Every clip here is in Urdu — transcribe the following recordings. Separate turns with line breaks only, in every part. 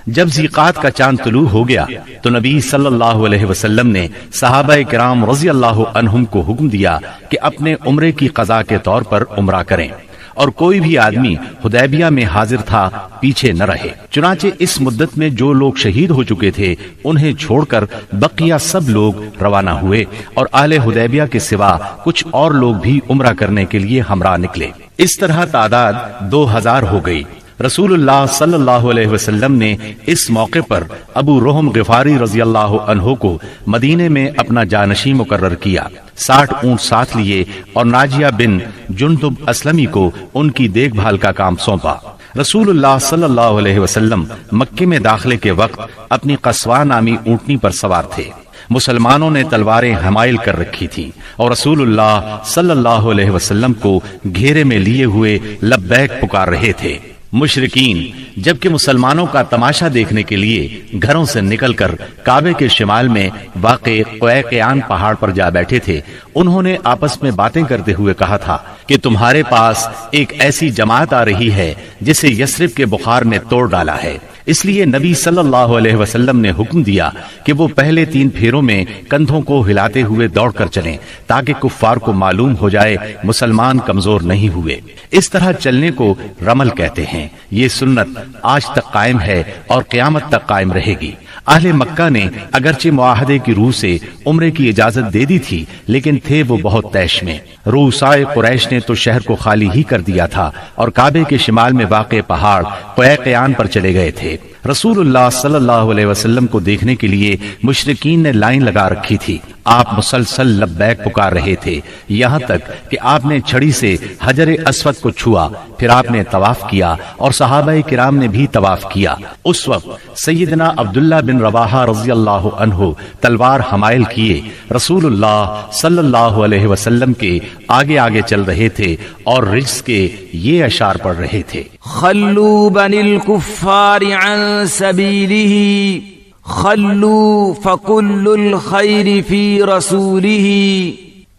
جب ذیقات کا چاند طلوع ہو گیا تو نبی صلی اللہ علیہ وسلم نے صحابہ کرام رضی اللہ عنہم کو حکم دیا کہ اپنے عمرے کی قضا کے طور پر عمرہ کریں، اور کوئی بھی آدمی حدیبیہ میں حاضر تھا پیچھے نہ رہے۔ چنانچہ اس مدت میں جو لوگ شہید ہو چکے تھے انہیں چھوڑ کر بقیہ سب لوگ روانہ ہوئے، اور اہل حدیبیہ کے سوا کچھ اور لوگ بھی عمرہ کرنے کے لیے ہمراہ نکلے۔ اس طرح تعداد 2000 ہو گئی۔ رسول اللہ صلی اللہ علیہ وسلم نے اس موقع پر ابو رحم غفاری رضی اللہ عنہ کو مدینے میں اپنا جانشین مقرر کیا، 60 اونٹ ساتھ لیے اور ناجیہ بن جندب اسلمی کو ان کی دیکھ بھال کا کام سونپا۔ رسول اللہ صلی اللہ علیہ وسلم مکے میں داخلے کے وقت اپنی قصوہ نامی اونٹنی پر سوار تھے۔ مسلمانوں نے تلواریں حمائل کر رکھی تھی اور رسول اللہ صلی اللہ علیہ وسلم کو گھیرے میں لیے ہوئے لبیک پکار رہے تھے۔ مشرکین جبکہ مسلمانوں کا تماشا دیکھنے کے لیے گھروں سے نکل کر کعبے کے شمال میں واقع قیقیان پہاڑ پر جا بیٹھے تھے، انہوں نے آپس میں باتیں کرتے ہوئے کہا تھا کہ تمہارے پاس ایک ایسی جماعت آ رہی ہے جسے یثرب کے بخار نے توڑ ڈالا ہے۔ اس لیے نبی صلی اللہ علیہ وسلم نے حکم دیا کہ وہ پہلے 3 پھیروں میں کندھوں کو ہلاتے ہوئے دوڑ کر چلیں تاکہ کفار کو معلوم ہو جائے مسلمان کمزور نہیں ہوئے۔ اس طرح چلنے کو رمل کہتے ہیں۔ یہ سنت آج تک قائم ہے اور قیامت تک قائم رہے گی۔ اہل مکہ نے اگرچہ معاہدے کی روح سے عمرے کی اجازت دے دی تھی، لیکن تھے وہ بہت طیش میں۔ رؤسائے قریش نے تو شہر کو خالی ہی کر دیا تھا اور کعبے کے شمال میں واقع پہاڑ قیقیان پر چلے گئے تھے۔ رسول اللہ صلی اللہ علیہ وسلم کو دیکھنے کے لیے مشرکین نے لائن لگا رکھی تھی۔ آپ مسلسل لبیک پکار رہے تھے، یہاں تک کہ آپ نے چھڑی سے حجر اسود کو چھوا، پھر آپ نے طواف کیا اور صحابہ کرام نے بھی طواف کیا۔ اس وقت سیدنا عبداللہ بن رواحہ رضی اللہ عنہ تلوار حمائل کیے رسول اللہ صلی اللہ علیہ وسلم کے آگے آگے چل رہے تھے اور رجز کے یہ اشعار پڑھ رہے تھے:
خلوا بنی الکفار عن سبیلہ خلوا فكل الخير في رسوله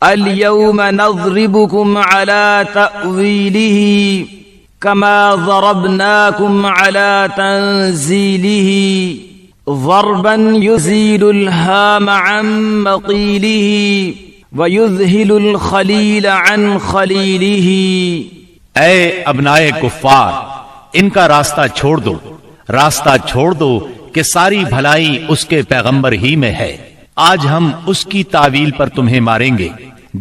اليوم نضربكم على تأويله كما ضربناكم على تنزيله ضربا يزيل الهام عن مقيله ويذهل الخليل عن خليله۔
اے ابنائے کفار، ان کا راستہ چھوڑ دو، راستہ چھوڑ دو کہ ساری بھلائی اس کے پیغمبر ہی میں ہے۔ آج ہم اس کی تعویل پر تمہیں ماریں گے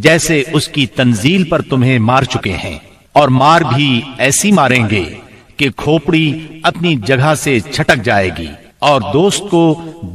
جیسے اس کی تنزیل پر تمہیں مار چکے ہیں، اور مار بھی ایسی ماریں گے کہ کھوپڑی اپنی جگہ سے چھٹک جائے گی اور دوست کو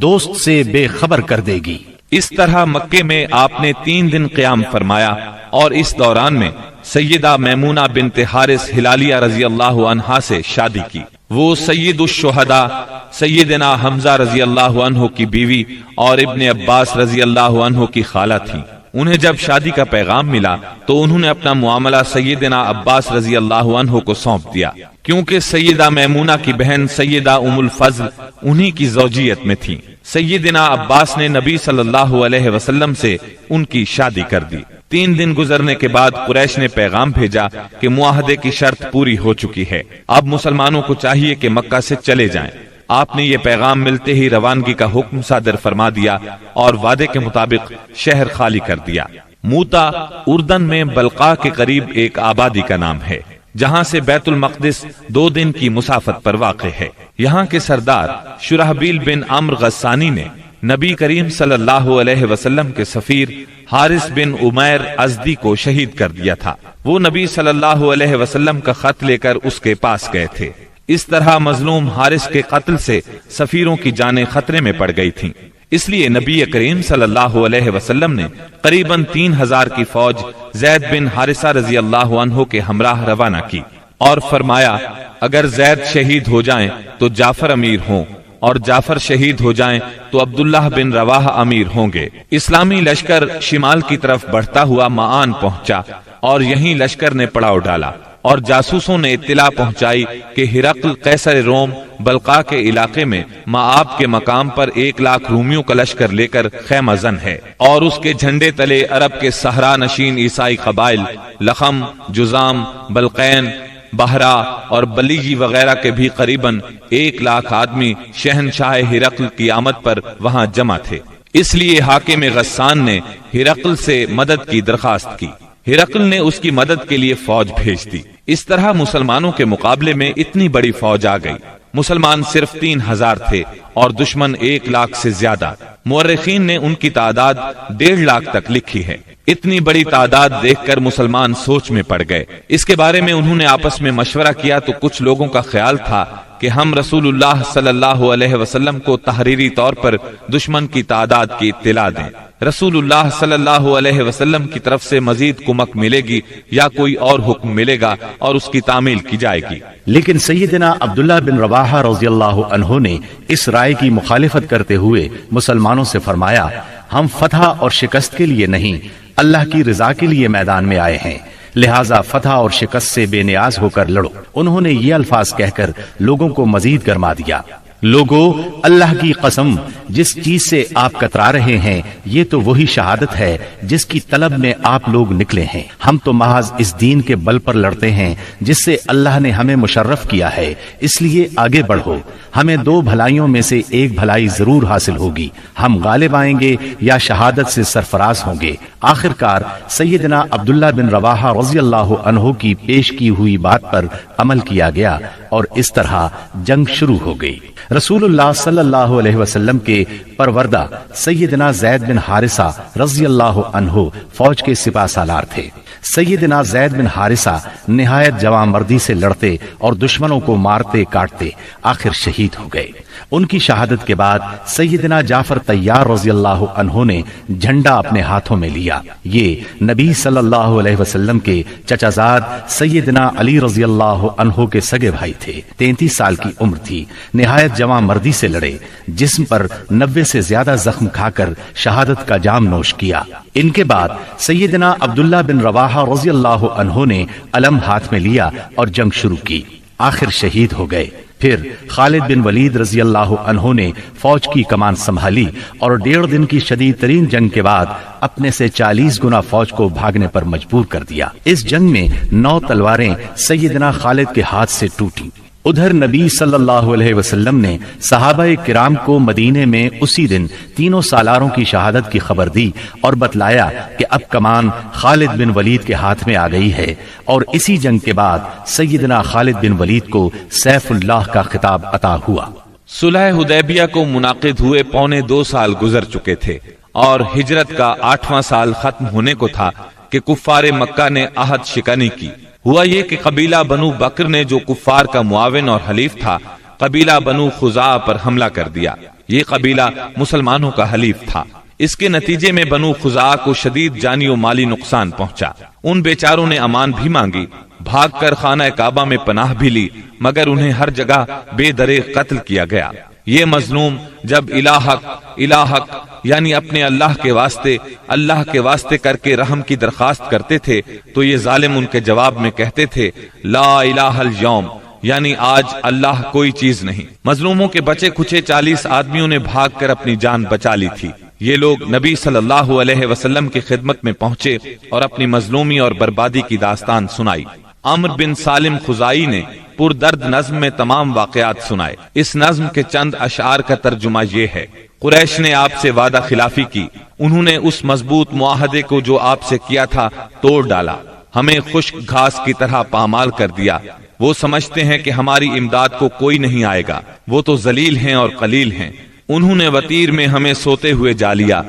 دوست سے بے خبر کر دے گی۔
اس طرح مکے میں آپ نے 3 دن قیام فرمایا، اور اس دوران میں سیدہ میمونہ بنت حارث ہلالیہ رضی اللہ عنہا سے شادی کی۔ وہ سید الشہداء سیدنا حمزہ رضی اللہ عنہ کی بیوی اور ابن عباس رضی اللہ عنہ کی خالہ تھیں۔ انہیں جب شادی کا پیغام ملا تو انہوں نے اپنا معاملہ سیدنا عباس رضی اللہ عنہ کو سونپ دیا، کیونکہ سیدہ میمونہ کی بہن سیدہ ام الفضل انہی کی زوجیت میں تھی۔ سیدنا عباس نے نبی صلی اللہ علیہ وسلم سے ان کی شادی کر دی۔ 3 دن گزرنے کے بعد قریش نے پیغام بھیجا کہ معاہدے کی شرط پوری ہو چکی ہے، اب مسلمانوں کو چاہیے کہ مکہ سے چلے جائیں۔ آپ نے یہ پیغام ملتے ہی روانگی کا حکم صادر فرما دیا اور وعدے کے مطابق شہر خالی کر دیا۔ موتا اردن میں بلقاء کے قریب ایک آبادی کا نام ہے، جہاں سے بیت المقدس 2 دن کی مسافت پر واقع ہے۔ یہاں کے سردار شرحبیل بن عمرو غسانی نے نبی کریم صلی اللہ علیہ وسلم کے سفیر حارث بن عمیر ازدی کو شہید کر دیا تھا۔ وہ نبی صلی اللہ علیہ وسلم کا خط لے کر اس کے پاس گئے تھے۔ اس طرح مظلوم حارث کے قتل سے سفیروں کی جانیں خطرے میں پڑ گئی تھیں، اس لیے نبی کریم صلی اللہ علیہ وسلم نے قریباً 3000 کی فوج زید بن حارثہ رضی اللہ عنہ کے ہمراہ روانہ کی اور فرمایا، اگر زید شہید ہو جائیں تو جعفر امیر ہوں، اور جعفر شہید ہو جائیں تو عبداللہ بن رواحہ امیر ہوں گے۔ اسلامی لشکر شمال کی طرف بڑھتا ہوا معان پہنچا اور یہیں لشکر نے پڑاؤ ڈالا، اور جاسوسوں نے اطلاع پہنچائی کہ ہرقل قیصر روم بلقاء کے علاقے میں مآب کے مقام پر 1,00,000 رومیوں کا لشکر لے کر خیمہ زن ہے، اور اس کے جھنڈے تلے عرب کے صحرا نشین عیسائی قبائل لخم، جزام، بلقین، بہرا اور بلیجی وغیرہ کے بھی قریباً 1,00,000 آدمی شہنشاہ ہرقل کی آمد پر وہاں جمع تھے۔ اس لیے حاکم غسان نے ہرقل سے مدد کی درخواست کی۔ ہرقل نے اس کی مدد کے لیے فوج بھیج دی۔ اس طرح مسلمانوں کے مقابلے میں اتنی بڑی فوج آ گئی۔ مسلمان صرف 3,000 تھے اور دشمن 1,00,000 سے زیادہ۔ مورخین نے ان کی تعداد 1,50,000 تک لکھی ہے۔ اتنی بڑی تعداد دیکھ کر مسلمان سوچ میں پڑ گئے۔ اس کے بارے میں انہوں نے آپس میں مشورہ کیا تو کچھ لوگوں کا خیال تھا کہ ہم رسول اللہ صلی اللہ علیہ وسلم کو تحریری طور پر دشمن کی تعداد کی اطلاع دیں۔ رسول اللہ صلی اللہ علیہ وسلم کی طرف سے مزید کمک ملے گی یا کوئی اور حکم ملے گا اور اس کی تعمیل کی جائے گی۔
لیکن سیدنا عبداللہ بن رواحہ رضی اللہ عنہ نے اس رائے کی مخالفت کرتے ہوئے مسلمانوں سے فرمایا، ہم فتح اور شکست کے لیے نہیں، اللہ کی رضا کے لیے میدان میں آئے ہیں، لہٰذا فتح اور شکست سے بے نیاز ہو کر لڑو۔ انہوں نے یہ الفاظ کہہ کر لوگوں کو مزید گرما دیا، لوگو اللہ کی قسم، جس چیز سے آپ کترا رہے ہیں یہ تو وہی شہادت ہے جس کی طلب میں آپ لوگ نکلے ہیں۔ ہم تو محض اس دین کے بل پر لڑتے ہیں جس سے اللہ نے ہمیں مشرف کیا ہے، اس لیے آگے بڑھو، ہمیں 2 بھلائیوں میں سے ایک بھلائی ضرور حاصل ہوگی، ہم غالب آئیں گے یا شہادت سے سرفراز ہوں گے۔ آخر کار سیدنا عبداللہ بن رواحہ رضی اللہ عنہ کی پیش کی ہوئی بات پر عمل کیا گیا اور اس طرح جنگ شروع ہو گئی۔ رسول اللہ صلی اللہ علیہ وسلم کے پروردہ سیدنا زید بن حارثہ رضی اللہ عنہ فوج کے سپہ سالار تھے۔ سیدنا زید بن حارثہ نہایت جواں مردی سے لڑتے اور دشمنوں کو مارتے کاٹتے آخر شہید ہو گئے۔ ان کی شہادت کے بعد سیدنا جعفر طیار رضی اللہ عنہ نے جھنڈا اپنے ہاتھوں میں لیا۔ یہ نبی صلی اللہ علیہ وسلم کے چچا زاد سیدنا علی رضی اللہ عنہ کے سگے بھائی تھے۔ 33 سال کی عمر تھی، نہایت جواں مردی سے لڑے، جسم پر 90 سے زیادہ زخم کھا کر شہادت کا جام نوش کیا۔ ان کے بعد سیدنا عبداللہ بن رواحہ رضی اللہ عنہ نے علم ہاتھ میں لیا اور جنگ شروع کی، آخر شہید ہو گئے۔ پھر خالد بن ولید رضی اللہ عنہ نے فوج کی کمان سنبھالی اور 1.5 دن کی شدید ترین جنگ کے بعد اپنے سے 40 گنا فوج کو بھاگنے پر مجبور کر دیا۔ اس جنگ میں 9 تلواریں سیدنا خالد کے ہاتھ سے ٹوٹیں۔ ادھر نبی صلی اللہ علیہ وسلم نے صحابہ کرام کو مدینے میں اسی دن 3 سالاروں کی شہادت کی خبر دی اور بتلایا کہ اب کمان خالد بن ولید کے ہاتھ میں آ گئی ہے، اور اسی جنگ کے بعد سیدنا خالد بن ولید کو سیف اللہ کا خطاب عطا ہوا۔
صلح حدیبیہ کو منعقد ہوئے 2.25 سال گزر چکے تھے اور ہجرت کا 8واں سال ختم ہونے کو تھا کہ کفار مکہ نے عہد شکنی کی۔ ہوا یہ کہ قبیلہ بنو بکر نے، جو کفار کا معاون اور حلیف تھا، قبیلہ بنو خزاعہ پر حملہ کر دیا۔ یہ قبیلہ مسلمانوں کا حلیف تھا۔ اس کے نتیجے میں بنو خزاعہ کو شدید جانی و مالی نقصان پہنچا۔ ان بیچاروں نے امان بھی مانگی، بھاگ کر خانہ کعبہ میں پناہ بھی لی، مگر انہیں ہر جگہ بے دریغ قتل کیا گیا۔ یہ مظلوم جب الہک یعنی اپنے اللہ کے واسطے کر کے رحم کی درخواست کرتے تھے تو یہ ظالم ان کے جواب میں کہتے تھے لا الہ الیوم، یعنی آج اللہ کوئی چیز نہیں۔ مظلوموں کے بچے کچھے 40 آدمیوں نے بھاگ کر اپنی جان بچا لی تھی۔ یہ لوگ نبی صلی اللہ علیہ وسلم کی خدمت میں پہنچے اور اپنی مظلومی اور بربادی کی داستان سنائی۔ عمرو بن سالم خزائی نے پردرد نظم میں تمام واقعات سنائے۔ اس نظم کے چند اشعار کا ترجمہ یہ ہے: قریش نے آپ سے وعدہ خلافی کی، انہوں نے اس مضبوط معاہدے کو جو آپ سے کیا تھا توڑ ڈالا، ہمیں خشک گھاس کی طرح پامال کر دیا۔ وہ سمجھتے ہیں کہ ہماری امداد کو کوئی نہیں آئے گا، وہ تو ذلیل ہیں اور قلیل ہیں۔ انہوں نے وطیر میں ہمیں سوتے ہوئے جا لیا،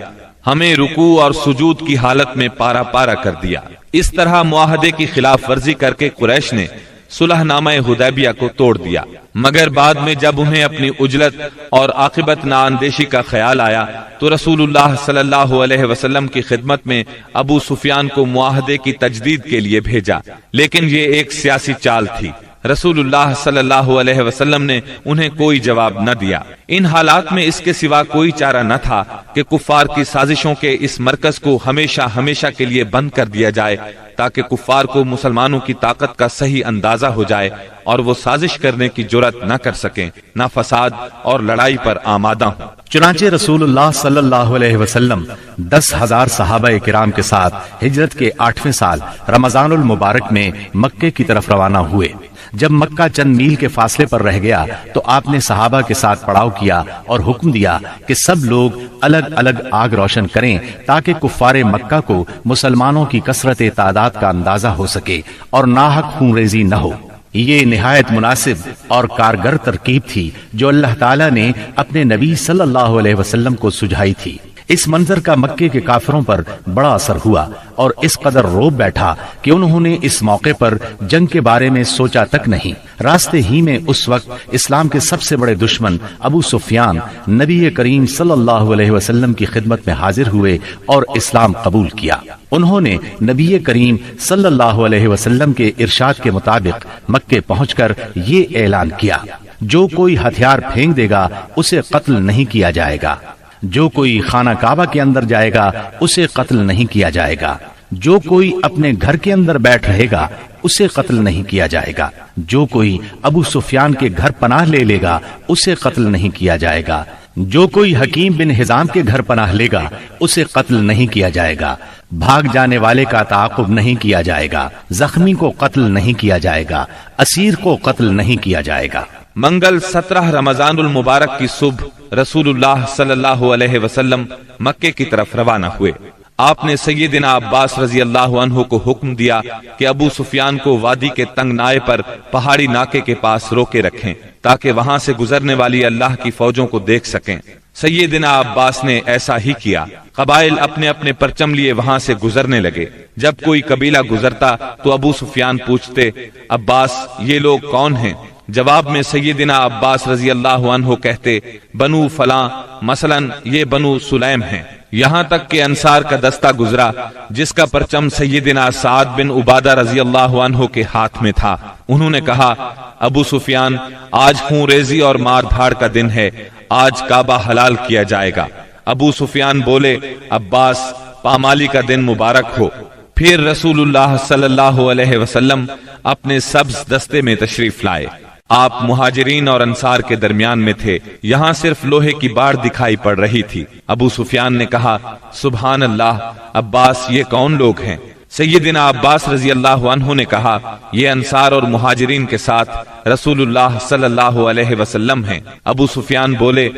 ہمیں رکوع اور سجود کی حالت میں پارا پارا کر دیا۔ اس طرح معاہدے کی خلاف ورزی کر کے قریش نے صلح نامہ حدیبیہ کو توڑ دیا، مگر بعد میں جب انہیں اپنی عجلت اور عاقبت نااندیشی کا خیال آیا تو رسول اللہ صلی اللہ علیہ وسلم کی خدمت میں ابو سفیان کو معاہدے کی تجدید کے لیے بھیجا، لیکن یہ ایک سیاسی چال تھی۔ رسول اللہ صلی اللہ علیہ وسلم نے انہیں کوئی جواب نہ دیا۔ ان حالات میں اس کے سوا کوئی چارہ نہ تھا کہ کفار کی سازشوں کے اس مرکز کو ہمیشہ کے لیے بند کر دیا جائے، تاکہ کفار کو مسلمانوں کی طاقت کا صحیح اندازہ ہو جائے اور وہ سازش کرنے کی جرأت نہ کر سکیں، نہ فساد اور لڑائی پر آمادہ ہوں۔
چنانچہ رسول اللہ صلی اللہ علیہ وسلم 10,000 صحابہ کرام کے ساتھ ہجرت کے 8ویں سال رمضان المبارک میں مکے کی طرف روانہ ہوئے۔ جب مکہ چند میل کے فاصلے پر رہ گیا تو آپ نے صحابہ کے ساتھ پڑاؤ کیا اور حکم دیا کہ سب لوگ الگ الگ آگ روشن کریں تاکہ کفار مکہ کو مسلمانوں کی کثرت تعداد کا اندازہ ہو سکے اور ناحق خون ریزی نہ ہو۔ یہ نہایت مناسب اور کارگر ترکیب تھی جو اللہ تعالیٰ نے اپنے نبی صلی اللہ علیہ وسلم کو سجھائی تھی۔ اس منظر کا مکے کے کافروں پر بڑا اثر ہوا اور اس قدر روب بیٹھا کہ انہوں نے اس موقع پر جنگ کے بارے میں سوچا تک نہیں۔ راستے ہی میں اس وقت اسلام کے سب سے بڑے دشمن ابو سفیان نبی کریم صلی اللہ علیہ وسلم کی خدمت میں حاضر ہوئے اور اسلام قبول کیا۔ انہوں نے نبی کریم صلی اللہ علیہ وسلم کے ارشاد کے مطابق مکے پہنچ کر یہ اعلان کیا، جو کوئی ہتھیار پھینک دے گا اسے قتل نہیں کیا جائے گا، جو کوئی خانہ کعبہ کے اندر جائے گا اسے قتل نہیں کیا جائے گا، جو کوئی اپنے گھر کے اندر بیٹھ رہے گا اسے قتل نہیں کیا جائے گا، جو کوئی ابو سفیان کے گھر پناہ لے لے گا اسے قتل نہیں کیا جائے گا، جو کوئی حکیم بن حزام کے گھر پناہ لے گا اسے قتل نہیں کیا جائے گا، بھاگ جانے والے کا تعاقب نہیں کیا جائے گا، زخمی کو قتل نہیں کیا جائے گا، اسیر کو قتل نہیں کیا جائے گا۔
منگل 17 رمضان المبارک کی صبح رسول اللہ صلی اللہ علیہ وسلم مکے کی طرف روانہ ہوئے۔ آپ نے سیدنا عباس رضی اللہ عنہ کو حکم دیا کہ ابو سفیان کو وادی کے تنگ نائے پر پہاڑی ناکے کے پاس روکے رکھیں تاکہ وہاں سے گزرنے والی اللہ کی فوجوں کو دیکھ سکیں۔ سیدنا عباس نے ایسا ہی کیا۔ قبائل اپنے اپنے پرچم لیے وہاں سے گزرنے لگے۔ جب کوئی قبیلہ گزرتا تو ابو سفیان پوچھتے، عباس یہ لوگ کون ہیں؟ جواب میں سیدنا عباس رضی اللہ عنہ کہتے، بنو فلاں، مثلا یہ بنو سلیم ہیں۔ یہاں تک کہ انصار کا دستہ گزرا جس کا پرچم سیدنا سعد بن عبادہ رضی اللہ عنہ کے ہاتھ میں تھا۔ انہوں نے کہا، ابو سفیان آج خون ریزی اور مار دھاڑ کا دن ہے، آج کعبہ حلال کیا جائے گا۔ ابو سفیان بولے، عباس پامالی کا دن مبارک ہو۔ پھر رسول اللہ صلی اللہ علیہ وسلم اپنے سبز دستے میں تشریف لائے۔ آپ مہاجرین اور انصار کے درمیان میں تھے۔ یہاں صرف لوہے کی باڑ دکھائی پڑ رہی تھی۔ ابو سفیان نے کہا، سبحان اللہ، عباس یہ کون لوگ ہیں؟ سیدنا عباس رضی اللہ عنہ نے کہا، یہ انصار اور مہاجرین کے ساتھ رسول اللہ صلی اللہ علیہ وسلم ہیں۔ ابو سفیان بولے،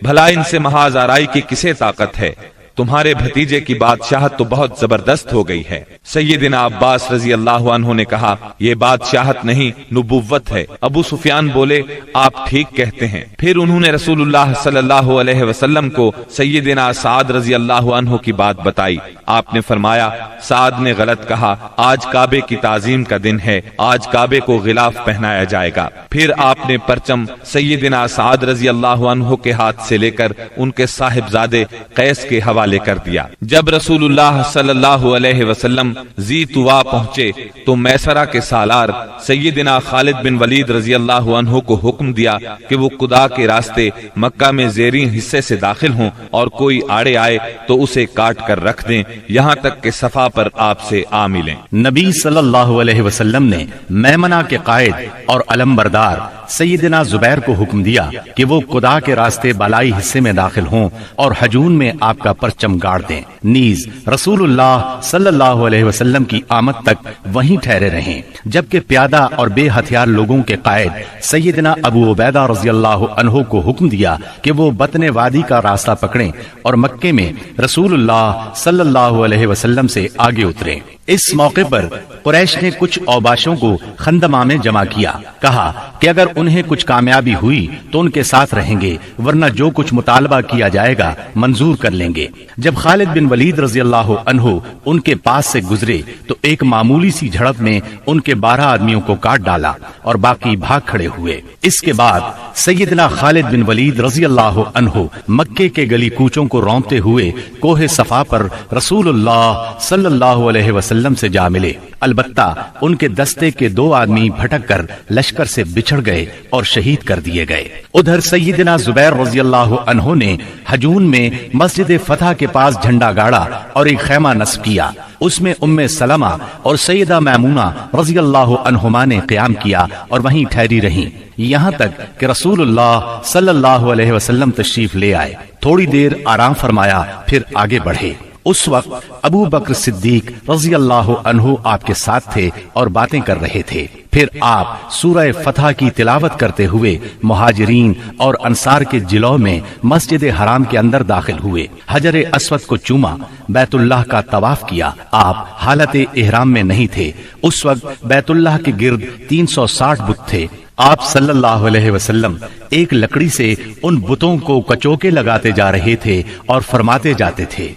بھلا ان سے محاذ آرائی کی کسے طاقت ہے؟ تمہارے بھتیجے کی بادشاہت تو بہت زبردست ہو گئی ہے۔ سیدنا عباس رضی اللہ عنہ نے کہا، یہ بادشاہت نہیں نبوت ہے۔ ابو سفیان بولے، آپ ٹھیک کہتے ہیں۔ پھر انہوں نے رسول اللہ صلی اللہ علیہ وسلم کو سیدنا سعد رضی اللہ عنہ کی بات بتائی۔ آپ نے فرمایا، سعد نے غلط کہا، آج کعبے کی تعظیم کا دن ہے، آج کعبے کو غلاف پہنایا جائے گا۔ پھر آپ نے پرچم سیدنا سعد رضی اللہ عنہ کے ہاتھ سے لے کر ان کے صاحبزادے قیس کے حوالے کر دیا۔ جب رسول اللہ صلی اللہ علیہ وسلم ذی طوا پہنچے تو میسرہ کے سالار سیدنا خالد بن ولید رضی اللہ عنہ کو حکم دیا کہ وہ قدا کے راستے مکہ میں زیرین حصے سے داخل ہوں اور کوئی آڑے آئے تو اسے کاٹ کر رکھ دیں یہاں تک کہ صفا پر آپ سے آ ملیں۔
نبی صلی اللہ علیہ وسلم نے میمنہ کے قائد اور علمبردار سیدنا زبیر کو حکم دیا کہ وہ قدا کے راستے بالائی حصے میں داخل ہوں اور حجون میں آپ کا پرچم گاڑ دیں، نیز رسول اللہ صلی اللہ علیہ وسلم کی آمد تک وہیں ٹھہرے رہیں، جبکہ پیادہ اور بے ہتھیار لوگوں کے قائد سیدنا ابو عبیدہ رضی اللہ عنہ کو حکم دیا کہ وہ بطن وادی کا راستہ پکڑیں اور مکے میں رسول اللہ صلی اللہ علیہ وسلم سے آگے اتریں۔ اس موقع پر قریش نے کچھ اوباشوں کو خندمہ میں جمع کیا، کہا کہ اگر انہیں کچھ کامیابی ہوئی تو ان کے ساتھ رہیں گے، ورنہ جو کچھ مطالبہ کیا جائے گا منظور کر لیں گے۔ جب خالد بن ولید رضی اللہ عنہ ان کے پاس سے گزرے تو ایک معمولی سی جھڑپ میں ان کے 12 آدمیوں کو کاٹ ڈالا اور باقی بھاگ کھڑے ہوئے۔ اس کے بعد سیدنا خالد بن ولید رضی اللہ عنہ مکے کے گلی کوچوں کو رونتے ہوئے کوہ صفا پر رسول اللہ صلی اللہ علیہ وسلم سے جا ملے، البتہ ان کے دستے کے 2 آدمی بھٹک کر لشکر سے بچھڑ گئے اور شہید کر دیے گئے۔ ادھر سیدنا زبیر رضی اللہ عنہ نے حجون میں مسجد فتح کے پاس جھنڈا گاڑا اور ایک خیمہ نصب کیا، اس میں ام سلمہ اور سیدہ میمونہ رضی اللہ عنہما نے قیام کیا اور وہیں ٹھہری رہیں یہاں تک کہ رسول اللہ صلی اللہ علیہ وسلم تشریف لے آئے۔ تھوڑی دیر آرام فرمایا پھر آگے بڑھے۔ اس وقت ابو بکر صدیق رضی اللہ عنہ آپ کے ساتھ تھے اور باتیں کر رہے تھے۔ پھر آپ سورہ فتح کی تلاوت کرتے ہوئے مہاجرین اور انصار کے جلو میں مسجد حرام کے اندر داخل ہوئے، حجر اسود کو چوما، بیت اللہ کا طواف کیا۔ آپ حالت احرام میں نہیں تھے، اس وقت بیت اللہ کے گرد 360 بت تھے۔ آپ صلی اللہ علیہ وسلم ایک لکڑی سے ان بتوں کو کچوکے لگاتے جا رہے تھے اور فرماتے جاتے تھے،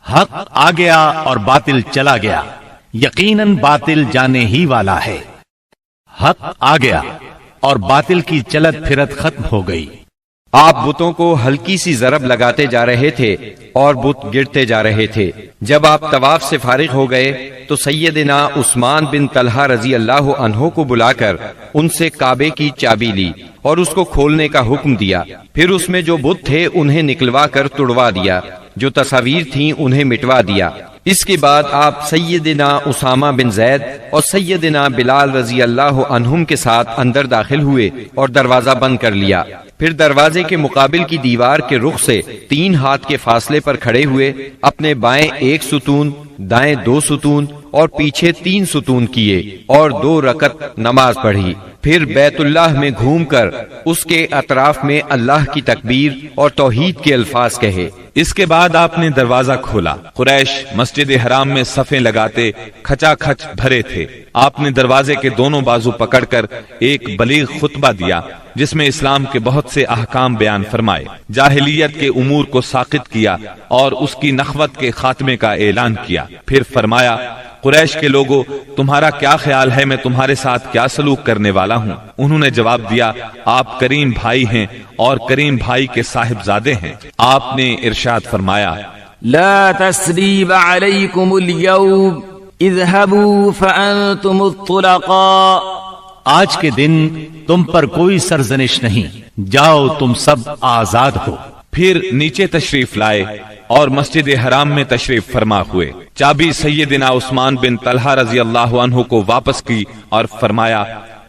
حق آ گیا اور باطل چلا گیا، یقیناً باطل جانے ہی والا ہے۔ حق آ گیا اور باطل کی چلت پھرت ختم ہو گئی۔
آپ بتوں کو ہلکی سی ضرب لگاتے جا رہے تھے اور بت گرتے جا رہے تھے۔ جب آپ طواف سے فارغ ہو گئے تو سیدنا عثمان بن طلحہ رضی اللہ عنہ کو بلا کر ان سے کعبے کی چابی لی اور اس کو کھولنے کا حکم دیا۔ پھر اس میں جو بت تھے انہیں نکلوا کر توڑوا دیا، جو تصاویر تھیں انہیں مٹوا دیا۔ اس کے بعد آپ سیدنا اسامہ بن زید اور سیدنا بلال رضی اللہ عنہم کے ساتھ اندر داخل ہوئے اور دروازہ بند کر لیا۔ پھر دروازے کے مقابل کی دیوار کے رخ سے 3 ہاتھ کے فاصلے پر کھڑے ہوئے اپنے بائیں 1 ستون، دائیں 2 ستون اور پیچھے 3 ستون کیے اور 2 رکعت نماز پڑھی۔ پھر بیت اللہ میں گھوم کر اس کے اطراف میں اللہ کی تکبیر اور توحید کے الفاظ کہے۔
اس کے بعد آپ نے دروازہ کھولا۔ قریش مسجد حرام میں صفیں لگاتے کھچا کھچ بھرے تھے۔ آپ نے دروازے کے دونوں بازو پکڑ کر ایک بلیغ خطبہ دیا جس میں اسلام کے بہت سے احکام بیان فرمائے، جاہلیت کے امور کو ساقط کیا اور اس کی نخوت کے خاتمے کا اعلان کیا۔ پھر فرمایا، قریش کے لوگوں، تمہارا کیا خیال ہے میں تمہارے ساتھ کیا سلوک کرنے والا ہوں؟ انہوں نے جواب دیا، آپ کریم بھائی ہیں اور کریم بھائی کے صاحبزادے ہیں۔ آپ نے ارشاد فرمایا،
لا تسریب علیکم اليوم اذهبوا فانتم الطلقاء،
آج کے دن تم پر کوئی سرزنش نہیں، جاؤ تم سب آزاد ہو۔
پھر نیچے تشریف لائے اور مسجد حرام میں تشریف فرما ہوئے۔ چابی سیدنا عثمان بن طلحہ رضی اللہ عنہ کو واپس کی اور فرمایا،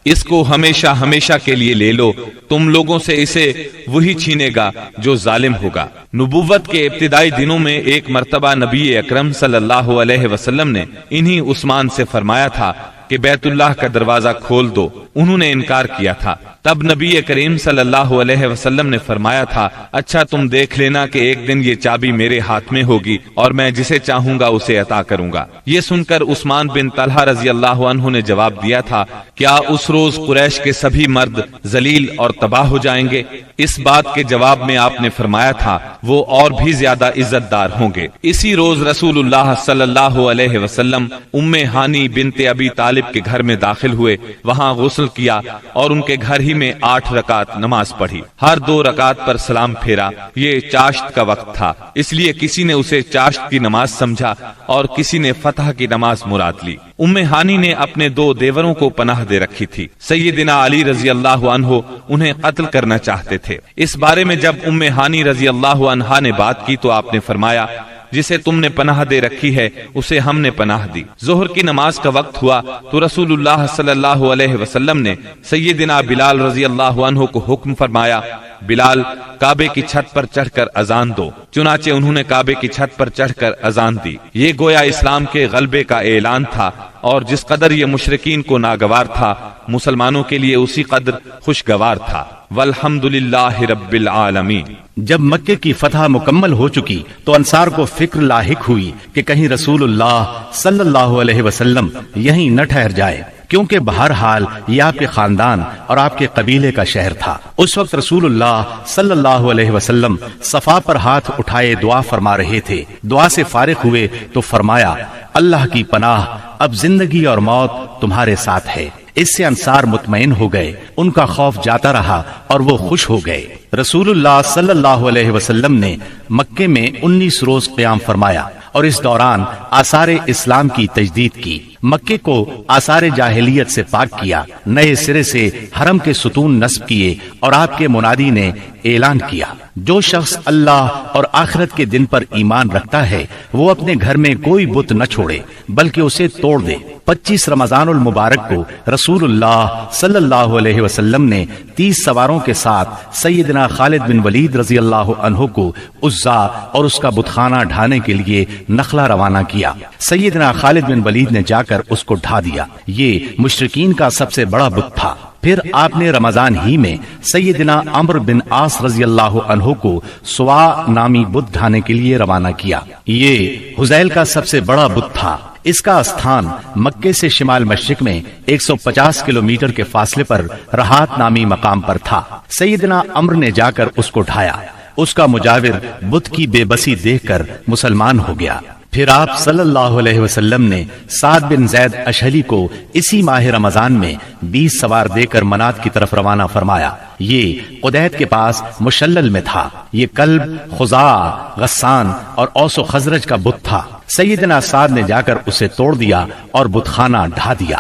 اس کو ہمیشہ ہمیشہ کے لیے لے لو، تم لوگوں سے اسے وہی چھینے گا جو ظالم ہوگا۔ نبوت کے ابتدائی دنوں میں ایک مرتبہ نبی اکرم صلی اللہ علیہ وسلم نے انہی عثمان سے فرمایا تھا کہ بیت اللہ کا دروازہ کھول دو۔ انہوں نے انکار کیا تھا۔ تب نبی کریم صلی اللہ علیہ وسلم نے فرمایا تھا، اچھا تم دیکھ لینا کہ ایک دن یہ چابی میرے ہاتھ میں ہوگی اور میں جسے چاہوں گا اسے عطا کروں گا۔ یہ سن کر عثمان بن طلحہ رضی اللہ عنہ نے جواب دیا تھا، کیا اس روز قریش کے سبھی مرد ذلیل اور تباہ ہو جائیں گے؟ اس بات کے جواب میں آپ نے فرمایا تھا، وہ اور بھی زیادہ عزت دار ہوں گے۔ اسی روز رسول اللہ صلی اللہ علیہ وسلم ام ہانی بنت ابی طالب کے گھر میں داخل ہوئے، وہاں غسل کیا اور ان کے گھر ہی میں 8 رکعت نماز پڑھی۔ ہر 2 رکعت پر سلام پھیرا۔ یہ چاشت کا وقت تھا، اس لیے کسی نے اسے چاشت کی نماز سمجھا اور کسی نے فتح کی نماز مراد لی۔ ام ہانی نے اپنے 2 دیوروں کو پناہ دے رکھی تھی۔ سیدنا علی رضی اللہ عنہ انہیں قتل کرنا چاہتے تھے۔ اس بارے میں جب ام ہانی رضی اللہ عنہا نے بات کی تو آپ نے فرمایا، جسے تم نے پناہ دے رکھی ہے اسے ہم نے پناہ دی۔ ظہر کی نماز کا وقت ہوا تو رسول اللہ صلی اللہ علیہ وسلم نے سیدنا بلال رضی اللہ عنہ کو حکم فرمایا، بلال کعبے کی چھت پر چڑھ کر اذان دو۔ چنانچہ انہوں نے کعبے کی چھت پر چڑھ کر اذان دی۔ یہ گویا اسلام کے غلبے کا اعلان تھا، اور جس قدر یہ مشرکین کو ناگوار تھا مسلمانوں کے لیے اسی قدر خوشگوار تھا۔ والحمدللہ رب العالمین۔
جب مکے کی فتح مکمل ہو چکی تو انصار کو فکر لاحق ہوئی کہ کہیں رسول اللہ صلی اللہ علیہ وسلم یہیں نہ ٹھہر جائے، کیونکہ بہرحال یہ آپ کے خاندان اور آپ کے قبیلے کا شہر تھا۔ اس وقت رسول اللہ صلی اللہ علیہ وسلم صفا پر ہاتھ اٹھائے دعا فرما رہے تھے۔ دعا سے فارغ ہوئے تو فرمایا، اللہ کی پناہ، اب زندگی اور موت تمہارے ساتھ ہے۔ اس سے انصار مطمئن ہو گئے، ان کا خوف جاتا رہا اور وہ خوش ہو گئے۔ رسول اللہ صلی اللہ علیہ وسلم نے مکے میں 19 روز قیام فرمایا اور اس دوران آثار اسلام کی تجدید کی۔ مکے کو آثار جاہلیت سے پاک کیا، نئے سرے سے حرم کے ستون نصب کیے اور آپ کے منادی نے اعلان کیا، جو شخص اللہ اور آخرت کے دن پر ایمان رکھتا ہے وہ اپنے گھر میں کوئی بت نہ چھوڑے بلکہ اسے توڑ دے۔ 25 رمضان المبارک کو رسول اللہ صلی اللہ علیہ وسلم نے 30 سواروں کے ساتھ سیدنا خالد بن ولید رضی اللہ عنہ کو عزا اور اس کا بت خانہ ڈھانے کے لیے نخلا روانہ کیا۔ سیدنا خالد بن ولید نے جا کر اس کو ڈھا دیا۔ یہ مشرکین کا سب سے بڑا بت تھا۔ پھر آپ نے رمضان ہی میں سیدنا عمرو بن عاص رضی اللہ عنہ کو سوا نامی بت ڈھانے کے لیے روانہ کیا۔ یہ حذیل کا سب سے بڑا بت تھا۔ اس کا استھان مکے سے شمال مشرق میں 150 کلومیٹر کے فاصلے پر رہات نامی مقام پر تھا۔ سیدنا عمرو نے جا کر اس کو ڈھایا۔ اس کا مجاور بت کی بے بسی دیکھ کر مسلمان ہو گیا۔ پھر آپ صلی اللہ علیہ وسلم نے سعد بن زید اشہلی کو اسی ماہ رمضان میں 20 سوار دے کر منات کی طرف روانہ فرمایا۔ یہ قدید کے پاس مشلل میں تھا۔ یہ کلب، خزاع، غسان اور اوس و خزرج کا بت تھا۔ سیدنا سعد نے جا کر اسے توڑ دیا اور بت خانہ ڈھا دیا۔